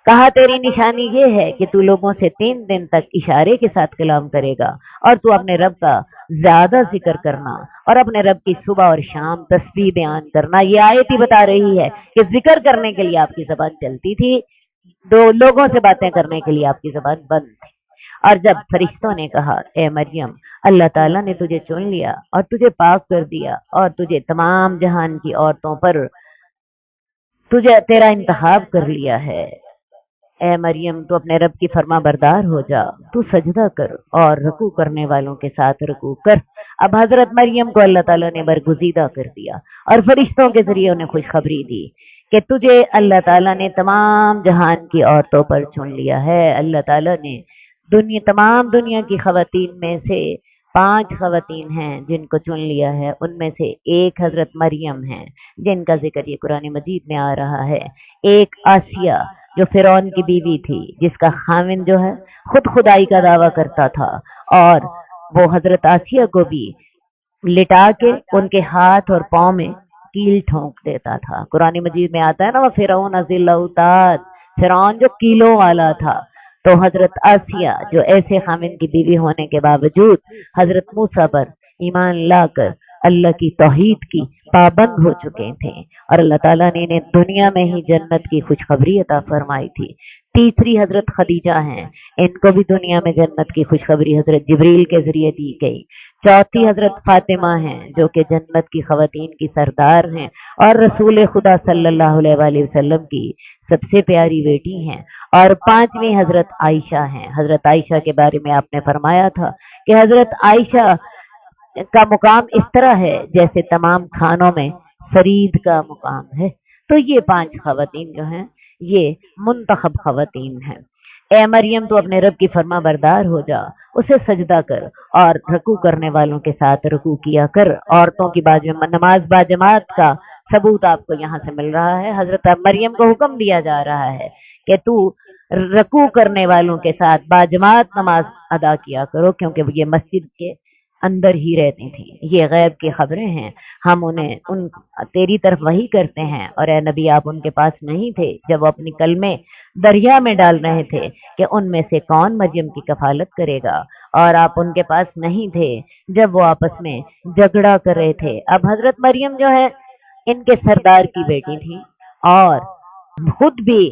S4: کہا تیری نشانی یہ ہے کہ تو لوگوں سے 3 دن تک اشارے کے ساتھ کلام کرے گا، اور تو اپنے رب کا زیادہ ذکر کرنا اور اپنے رب کی صبح اور شام تسبیح بیان کرنا۔ یہ آیت ہی بتا رہی ہے کہ ذکر کرنے کے لیے آپ کی زبان چلتی تھی، لوگوں سے باتیں کرنے کے لیے آپ کی زبان بند تھی۔ اور جب فرشتوں نے کہا اے مریم اللہ تعالیٰ نے تجھے چن لیا اور تجھے پاک کر دیا اور تجھے تمام جہان کی عورتوں پر تجھے تیرا انتخاب کر لیا ہے۔ اے مریم تو اپنے رب کی فرما بردار ہو جا، تو سجدہ کر اور رکوع کرنے والوں کے ساتھ رکوع کر۔ اب حضرت مریم کو اللہ تعالیٰ نے برگزیدہ کر دیا اور فرشتوں کے ذریعے انہیں خوشخبری دی کہ تجھے اللہ تعالیٰ نے تمام جہان کی عورتوں پر چن لیا ہے۔ اللہ تعالیٰ نے تمام دنیا کی خواتین میں سے 5 خواتین ہیں جن کو چن لیا ہے، ان میں سے ایک حضرت مریم ہیں جن کا ذکر یہ قرآن مجید میں آ رہا ہے، ایک آسیہ جو فرعون کی بیوی تھی جس کا خاوند جو ہے خود خدائی کا دعویٰ کرتا تھا، اور وہ حضرت آسیہ کو بھی لٹا کے ان کے ہاتھ اور پاؤں میں کیل ٹھونک دیتا تھا۔ قرآن مجید میں آتا ہے نا، وہ فرعون ذی الاوتاد، فرعون جو کیلوں والا تھا۔ تو حضرت آسیہ جو ایسے خاوند کی بیوی ہونے کے باوجود حضرت موسیٰ پر ایمان لا کر اللہ کی توحید کی پابند ہو چکے تھے، اور اللہ تعالیٰ نے انہیں دنیا میں ہی جنت کی خوشخبری عطا فرمائی تھی۔ تیسری حضرت خدیجہ ہیں، ان کو بھی دنیا میں جنت کی خوشخبری حضرت جبریل کے ذریعے دی گئی۔ چوتھی حضرت فاطمہ ہیں جو کہ جنت کی خواتین کی سردار ہیں اور رسول خدا صلی اللہ علیہ وآلہ وسلم کی سب سے پیاری بیٹی ہیں۔ اور 5ویں حضرت عائشہ ہیں۔ حضرت عائشہ کے بارے میں آپ نے فرمایا تھا کہ حضرت عائشہ کا مقام اس طرح ہے جیسے تمام کھانوں میں فرید کا مقام ہے۔ تو یہ 5 خواتین جو ہیں یہ منتخب خواتین ہیں۔ اے مریم تو اپنے رب کی فرما بردار ہو جا، اسے سجدہ کر اور رکوع کرنے والوں کے ساتھ رکوع کیا کر۔ عورتوں کی نماز باجماعت کا ثبوت آپ کو یہاں سے مل رہا ہے۔ حضرت مریم کو حکم دیا جا رہا ہے کہ تو رکوع کرنے والوں کے ساتھ باجماعت نماز ادا کیا کرو، کیونکہ یہ مسجد کے اندر ہی رہتی تھی۔ یہ غیب کی خبریں ہیں، ہم انہیں تیری طرف وحی کرتے ہیں، اور اے نبی آپ ان کے پاس نہیں تھے جب وہ اپنی کلمے دریا میں ڈال رہے تھے کہ ان میں سے کون مریم کی کفالت کرے گا، اور آپ ان کے پاس نہیں تھے جب وہ آپس میں جھگڑا کر رہے تھے۔ اب حضرت مریم جو ہے ان کے سردار کی بیٹی تھی، اور خود بھی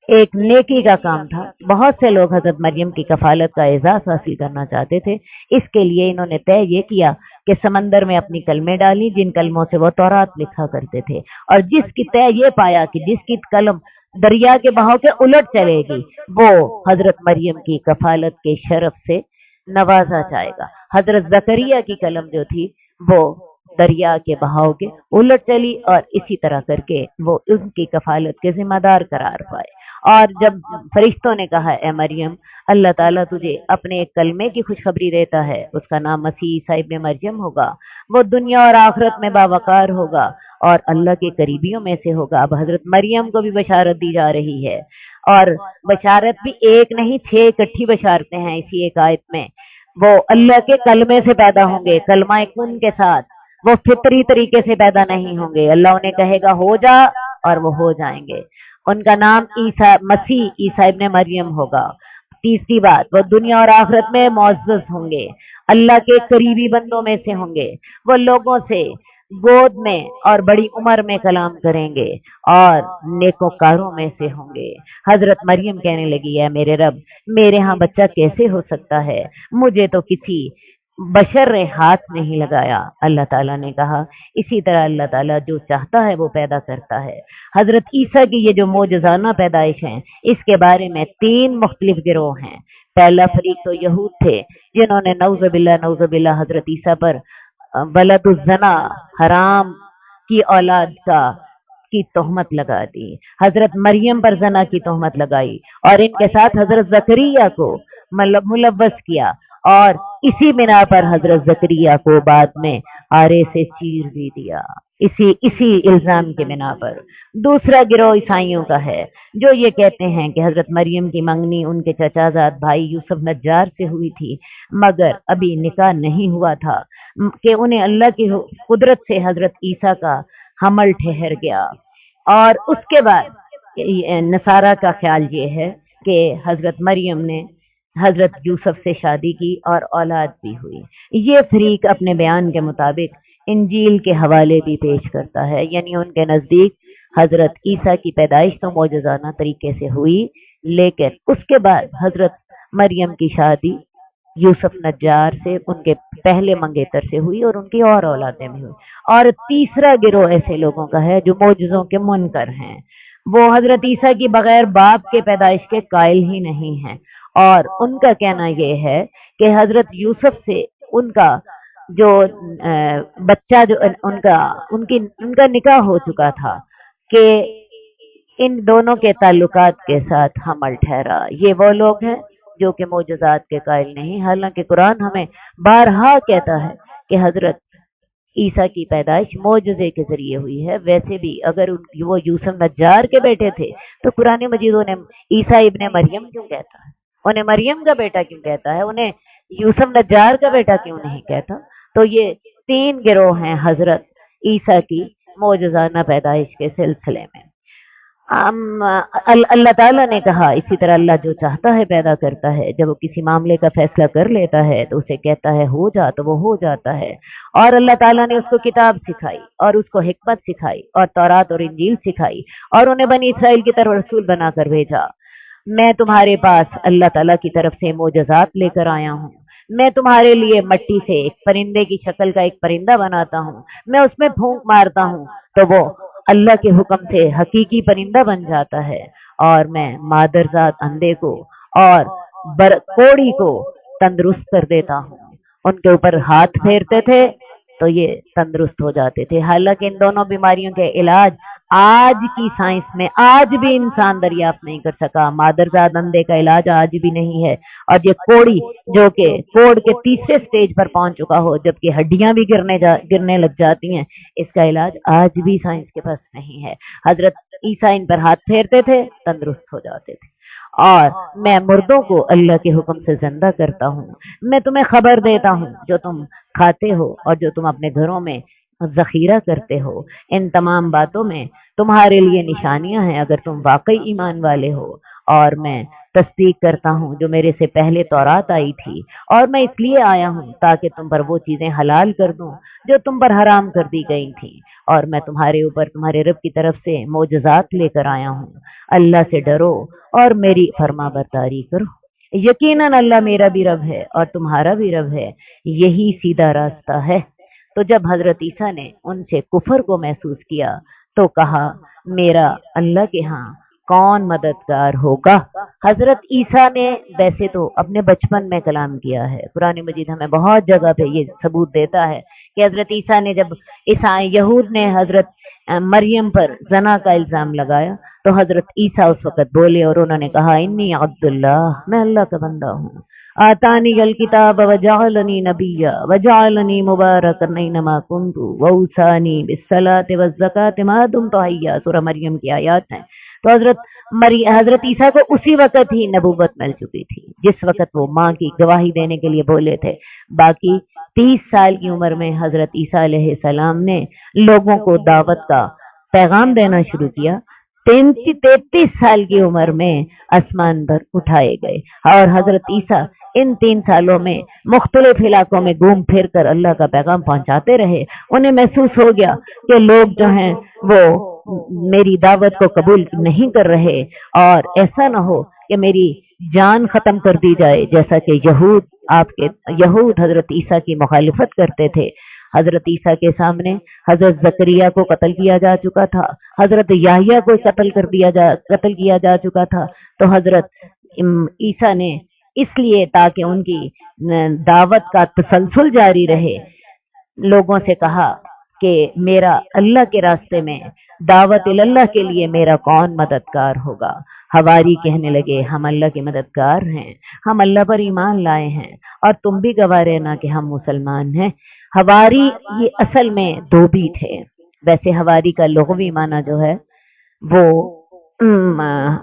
S4: ایک نیکی کا کام تھا۔ بہت سے لوگ حضرت مریم کی کفالت کا اعزاز حاصل کرنا چاہتے تھے، اس کے لیے انہوں نے طے یہ کیا کہ سمندر میں اپنی کلمیں ڈالی جن کلموں سے وہ تورات لکھا کرتے تھے، اور جس کی طے یہ پایا کہ جس کی قلم دریا کے بہاؤ کے الٹ چلے گی وہ حضرت مریم کی کفالت کے شرف سے نوازا جائے گا۔ حضرت زکریا کی قلم جو تھی وہ دریا کے بہاؤ کے الٹ چلی، اور اسی طرح کر کے وہ ان کی کفالت کے ذمہ دار قرار پائے۔ اور جب فرشتوں نے کہا اے مریم اللہ تعالیٰ تجھے اپنے ایک کلمے کی خوشخبری دیتا ہے، اس کا نام مسیح عیسیٰ ابن مریم ہوگا، وہ دنیا اور آخرت میں باوقار ہوگا اور اللہ کے قریبیوں میں سے ہوگا۔ اب حضرت مریم کو بھی بشارت دی جا رہی ہے، اور بشارت بھی ایک نہیں 6 اکٹھی بشارتیں ہیں اسی ایک آیت میں۔ وہ اللہ کے کلمے سے پیدا ہوں گے، کلمہ کن کے ساتھ، وہ فطری طریقے سے پیدا نہیں ہوں گے۔ اللہ انہیں کہے گا ہو جا اور وہ ہو جائیں گے۔ ان کا نام مسیح عیسیٰ ابن مریم ہوگا۔ تیسری بات، وہ دنیا اور آخرت میں معزز ہوں گے، اللہ کے قریبی بندوں میں سے ہوں گے، وہ لوگوں سے گود میں اور بڑی عمر میں کلام کریں گے اور نیکوکاروں میں سے ہوں گے۔ حضرت مریم کہنے لگی ہے میرے رب میرے ہاں بچہ کیسے ہو سکتا ہے، مجھے تو کسی بشر نے ہاتھ نہیں لگایا۔ اللہ تعالیٰ نے کہا اسی طرح اللہ تعالیٰ جو چاہتا ہے وہ پیدا کرتا ہے۔ حضرت عیسیٰ کی یہ جو معجزانہ پیدائش ہیں اس کے بارے میں 3 مختلف گروہ ہیں۔ پہلا فریق تو یہود تھے جنہوں نے نعوذ باللہ حضرت عیسیٰ پر ولد الزنا، حرام کی اولاد کی تہمت لگا دی، حضرت مریم پر زنا کی تہمت لگائی، اور ان کے ساتھ حضرت زکریا کو ملوث کیا، اور اسی بنا پر حضرت زکریا کو بعد میں آرے سے چیر بھی دیا، اسی الزام کے بنا پر۔ دوسرا گروہ عیسائیوں کا ہے جو یہ کہتے ہیں کہ حضرت مریم کی منگنی ان کے چچا زاد بھائی یوسف نجار سے ہوئی تھی، مگر ابھی نکاح نہیں ہوا تھا کہ انہیں اللہ کی قدرت سے حضرت عیسیٰ کا حمل ٹھہر گیا۔ اور اس کے بعد نصارہ کا خیال یہ ہے کہ حضرت مریم نے حضرت یوسف سے شادی کی اور اولاد بھی ہوئی۔ یہ فریق اپنے بیان کے مطابق انجیل کے حوالے بھی پیش کرتا ہے، یعنی ان کے نزدیک حضرت عیسیٰ کی پیدائش تو معجزانہ طریقے سے ہوئی، لیکن اس کے بعد حضرت مریم کی شادی یوسف نجار سے، ان کے پہلے منگیتر سے ہوئی، اور ان کی اور اولادیں بھی ہوئی۔ اور تیسرا گروہ ایسے لوگوں کا ہے جو معجزوں کے منکر ہیں، وہ حضرت عیسیٰ کی بغیر باپ کے پیدائش کے قائل ہی نہیں ہیں، اور ان کا کہنا یہ ہے کہ حضرت یوسف سے ان کا جو بچہ جو ان کا نکاح ہو چکا تھا کہ ان دونوں کے تعلقات کے ساتھ حمل ٹھہرا۔ یہ وہ لوگ ہیں جو کہ معجزات کے قائل نہیں، حالانکہ قرآن ہمیں بارہا کہتا ہے کہ حضرت عیسیٰ کی پیدائش معجزے کے ذریعے ہوئی ہے۔ ویسے بھی اگر وہ یوسف نجار کے بیٹے تھے تو قرآن مجید انہیں عیسیٰ ابن مریم کیوں کہتا ہے؟ انہیں مریم کا بیٹا کیوں کہتا ہے؟ انہیں یوسف نجار کا بیٹا کیوں نہیں کہتا؟ تو یہ تین گروہ ہیں حضرت عیسیٰ کی معجزانہ پیدائش کے سلسلے میں۔ اللہ تعالیٰ نے کہا، اسی طرح اللہ جو چاہتا ہے پیدا کرتا ہے، جب وہ کسی معاملے کا فیصلہ کر لیتا ہے تو اسے کہتا ہے ہو جا، تو وہ ہو جاتا ہے۔ اور اللہ تعالیٰ نے اس کو کتاب سکھائی اور اس کو حکمت سکھائی اور تورات اور انجیل سکھائی اور انہیں بنی اسرائیل کی طرف رسول بنا کر بھیجا۔ میں تمہارے پاس اللہ تعالیٰ کی طرف سے معجزات لے کر آیا ہوں۔ میں تمہارے لیے مٹی سے ایک پرندے کی شکل کا ایک پرندہ بناتا ہوں، میں اس میں پھونک مارتا ہوں تو وہ اللہ کے حکم سے حقیقی پرندہ بن جاتا ہے، اور میں مادرزاد اندھے کو اور کوڑی کو تندرست کر دیتا ہوں۔ ان کے اوپر ہاتھ پھیرتے تھے تو یہ تندرست ہو جاتے تھے۔ حالانکہ ان دونوں بیماریوں کے علاج آج کی سائنس میں آج بھی انسان دریافت نہیں کر سکا۔ مادرزاد اندھے کا علاج آج بھی نہیں ہے، اور یہ کوڑی جو کہ کوڑ کے تیسرے سٹیج پر پہنچ چکا ہو جبکہ ہڈیاں بھی گرنے لگ جاتی ہیں، اس کا علاج آج بھی سائنس کے پاس نہیں ہے۔ حضرت عیسیٰ ان پر ہاتھ پھیرتے تھے، تندرست ہو جاتے تھے۔ اور میں مردوں کو اللہ کے حکم سے زندہ کرتا ہوں، میں تمہیں خبر دیتا ہوں جو تم کھاتے ہو اور جو تم اپنے گھروں میں ذخیرہ کرتے ہو۔ ان تمام باتوں میں تمہارے لیے نشانیاں ہیں اگر تم واقعی ایمان والے ہو۔ اور میں تصدیق کرتا ہوں جو میرے سے پہلے تورات آئی تھی، اور میں اس لیے آیا ہوں تاکہ تم پر وہ چیزیں حلال کر دوں جو تم پر حرام کر دی گئی تھیں، اور میں تمہارے اوپر تمہارے رب کی طرف سے معجزات لے کر آیا ہوں۔ اللہ سے ڈرو اور میری فرما برداری کرو۔ یقیناً اللہ میرا بھی رب ہے اور تمہارا بھی رب ہے، یہی سیدھا راستہ ہے۔ تو جب حضرت عیسیٰ نے ان سے کفر کو محسوس کیا تو کہا، میرا اللہ کے ہاں کون مددگار ہوگا؟ حضرت عیسیٰ نے ویسے تو اپنے بچپن میں کلام کیا ہے، قرآن مجید ہمیں بہت جگہ پہ یہ ثبوت دیتا ہے کہ حضرت عیسیٰ نے جب یہود نے حضرت مریم پر زنا کا الزام لگایا تو حضرت عیسیٰ اس وقت بولے اور انہوں نے کہا، انی عبد اللہ، میں اللہ کا بندہ ہوں، آتانی الکتاب وجعلنی نبیا وجعلنی مبارکا اینما کنت واوصانی بالصلاۃ والزکاۃ ما دمت حیا، سورہ مریم کی آیات ہیں۔ تو حضرت عیسیٰ کو اسی وقت ہی نبوت مل چکی تھی جس وقت وہ ماں کی گواہی دینے کے لیے بولے تھے۔ باقی 30 سال کی عمر میں حضرت عیسیٰ علیہ السلام نے لوگوں کو دعوت کا پیغام دینا شروع کیا۔ 33 سال کی عمر میں آسمان پر اٹھائے گئے، اور حضرت عیسیٰ ان 3 سالوں میں مختلف علاقوں میں گھوم پھر کر اللہ کا پیغام پہنچاتے رہے۔ انہیں محسوس ہو گیا کہ لوگ جو ہیں وہ میری دعوت کو قبول نہیں کر رہے، اور ایسا نہ ہو کہ میری جان ختم کر دی جائے، جیسا کہ یہود حضرت عیسیٰ کی مخالفت کرتے تھے۔ حضرت عیسیٰ کے سامنے حضرت زکریا کو قتل کیا جا چکا تھا، حضرت یحییٰ کو قتل کیا جا چکا تھا۔ تو حضرت عیسیٰ نے اس لیے تاکہ ان کی دعوت کا تسلسل جاری رہے، لوگوں سے کہا کہ میرا اللہ کے راستے میں دعوت اللہ کے لیے میرا کون مددگار ہوگا؟ حواری کہنے لگے، ہم اللہ کے مددگار ہیں، ہم اللہ پر ایمان لائے ہیں، اور تم بھی گواہ رہنا کہ ہم مسلمان ہیں۔ حواری یہ اصل میں دھوبی تھے۔ ویسے حواری کا لغوی معنی جو ہے وہ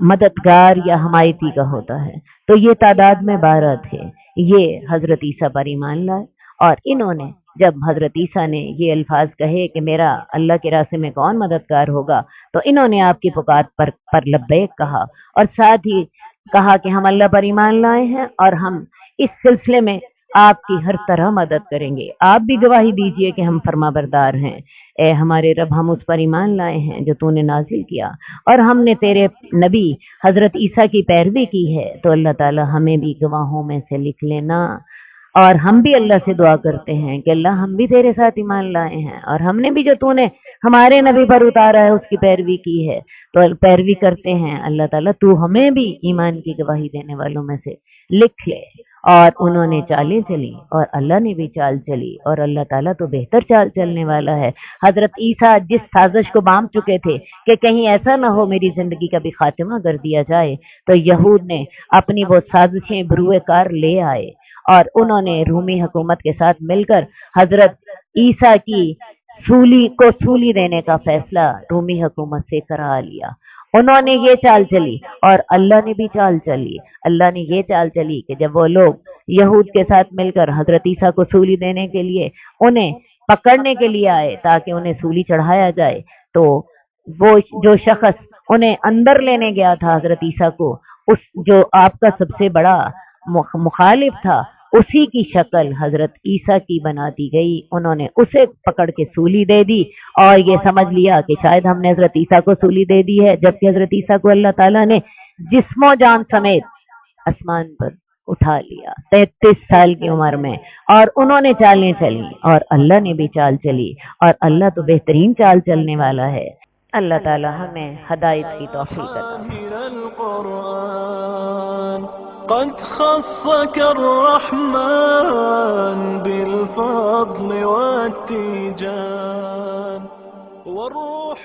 S4: مددگار یا حمایتی کا ہوتا ہے۔ تو یہ تعداد میں 12 تھے، یہ حضرت عیسیٰ پر ایمان لائے، اور انہوں نے جب حضرت عیسیٰ نے یہ الفاظ کہے کہ میرا اللہ کے راستے میں کون مددگار ہوگا، تو انہوں نے آپ کی پکار پر لبیک کہا، اور ساتھ ہی کہا کہ ہم اللہ پر ایمان لائے ہیں اور ہم اس سلسلے میں آپ کی ہر طرح مدد کریں گے۔ آپ بھی گواہی دیجئے کہ ہم فرما بردار ہیں۔ اے ہمارے رب، ہم اس پر ایمان لائے ہیں جو تو نے نازل کیا، اور ہم نے تیرے نبی حضرت عیسیٰ کی پیروی کی ہے، تو اللہ تعالی ہمیں بھی گواہوں میں سے لکھ لینا۔ اور ہم بھی اللہ سے دعا کرتے ہیں کہ اللہ ہم بھی تیرے ساتھ ایمان لائے ہیں، اور ہم نے بھی جو تو نے ہمارے نبی پر اتارا ہے اس کی پیروی کی ہے تو پیروی کرتے ہیں۔ اللہ تعالیٰ تو ہمیں بھی ایمان کی گواہی دینے والوں میں سے لکھ لے۔ اور انہوں نے چالیں چلی اور اللہ نے بھی چال چلی، اور اللہ تعالیٰ تو بہتر چال چلنے والا ہے۔ حضرت عیسیٰ جس سازش کو باندھ چکے تھے کہ کہیں ایسا نہ ہو میری زندگی کا بھی خاتمہ کر دیا جائے، تو یہود نے اپنی وہ سازشیں بروئے کار لے آئے اور انہوں نے رومی حکومت کے ساتھ مل کر حضرت عیسیٰ کی سولی دینے کا فیصلہ رومی حکومت سے کرا لیا۔ انہوں نے یہ چال چلی اور اللہ نے بھی چال چلی۔ اللہ نے یہ چال چلی کہ جب وہ لوگ یہود کے ساتھ مل کر حضرت عیسیٰ کو سولی دینے کے لیے انہیں پکڑنے کے لیے آئے تاکہ انہیں سولی چڑھایا جائے، تو وہ جو شخص انہیں اندر لینے گیا تھا حضرت عیسیٰ کو، اس جو آپ کا سب سے بڑا مخالف تھا، اسی کی شکل حضرت عیسیٰ کی بنا دی گئی۔ انہوں نے اسے پکڑ کے سولی دے دی اور یہ سمجھ لیا کہ شاید ہم نے حضرت عیسیٰ کو سولی دے دی ہے، جبکہ حضرت عیسیٰ کو اللہ تعالیٰ نے جسم و جان سمیت آسمان پر اٹھا لیا 33 سال کی عمر میں، اور انہوں نے چالیں چلی اور اللہ نے بھی چال چلی، اور اللہ تو بہترین چال چلنے والا ہے۔ اللہ تعالیٰ ہمیں ہدایت کی توفیق عطا
S5: قد خصك الرحمن بالفضل والتيجان والروح